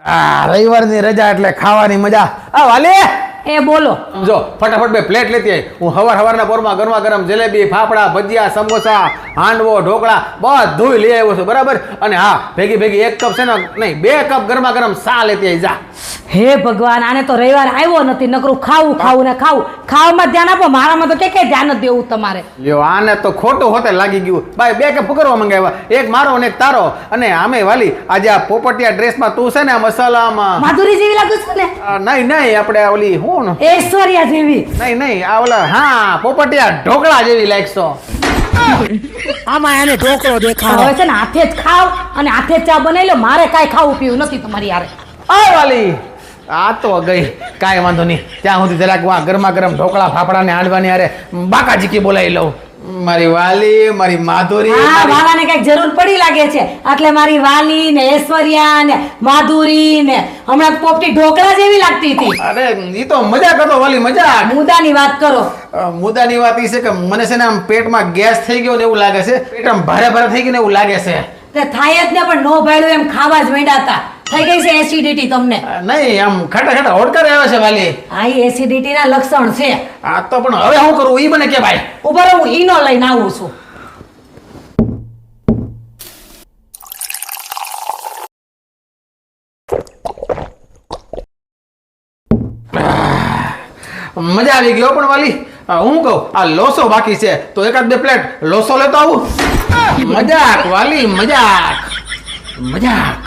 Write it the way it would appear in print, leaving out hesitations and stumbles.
રવિવારની રજા એટલે ખાવાની મજા. આ વાલી એ બોલો. જો ફટાફટ બે પ્લેટ લેતી આવી. હું હવારના પોરમાં ગરમા ગરમ જલેબી, ફાફડા, ભજીયા, સમોસા, હાંડવો, ઢોકળા બધું લઈ આવ્યો છું, બરાબર. અને હા, ભેગી ભેગી 1 કપ છે ને, નહીં 2 કપ ગરમા ગરમ ચા લેતી આવી. જા. હે ભગવાન, આને તો રવિવાર આવ્યો નથી, નકરું ખાવું ખાવું ને ખાવું. ખાવામાં ધ્યાન આપો, મારામાં તો કે ધ્યાન જ દેવું તમારે. લ્યો, આને તો ખોટું હોતે લાગી ગયું. ભાઈ 2 કપ ફકરવા મંગાવ્યા, એક મારો અને એક તારો. અને આમે વાલી આજે આ પોપટિયા ડ્રેસમાં તું છે ને મસાલામાં માધુરી જેવી લાગુ છે ને? નહીં નહીં, આપણે ઓલી હું ઐશ્વર્યા જેવી. નહીં આ ઓલા હા પોપટિયા ઢોકળા જેવી લાગશો. આમાં એને ઢોકળો દેખાય. હવે છે ને હાથે જ ખાવ અને હાથે જ ચા બનાવી લો. મારે કાંઈ ખાવું પીવું નથી તમારી યારે. આ વાલી આ તો ગઈ, કાંઈ વાંધો નહીં. ત્યાં સુધી જરાક ગરમા ગરમ ઢોકળા, ફાફડા ને હાંડવાની યારે બાકાજી બોલાવી લઉં. મારી વાલી, મારી માધુરી. હા, વાલાને કઈક જરૂર પડી લાગે છે, એટલે મારી વાલી ને ઐશ્વર્યા ને માધુરી ને હમણાં પોપટી ઢોકળા જેવી લાગતી હતી. અરે ઈ તો મજાક હતો વાલી, મજાક. મુદ્દાની વાત કરો. મુદ્દાની વાત ઈ છે કે મને છે ને આમ પેટમાં ગેસ થઈ ગયો ને એવું લાગે છે. પેટ આમ ભારે ભારે થઈ ગયું ને એવું લાગે છે. તે થાય જ ને, પણ નો ભાડ્યું એમ ખાવા જ માંડ્યા. થઈ ગઈ છે એસિડિટી તમને? નહીં, આમ ખાટા ખાટા હોડકાર આવે છે વાલી. હા, એસિડિટી ના લક્ષણ છે. આ તો પણ હવે શું કરું ઈ મને કે ભાઈ. ઉભા રહો, હું ઈનો લઈને આવું છું. મજા આવી ગયો પણ વાલી. હું કહું આ લોસો બાકી છે તો 1-2 પ્લેટ લોસો લેતો આવું. મજાક વાલી, મજાક મજાક.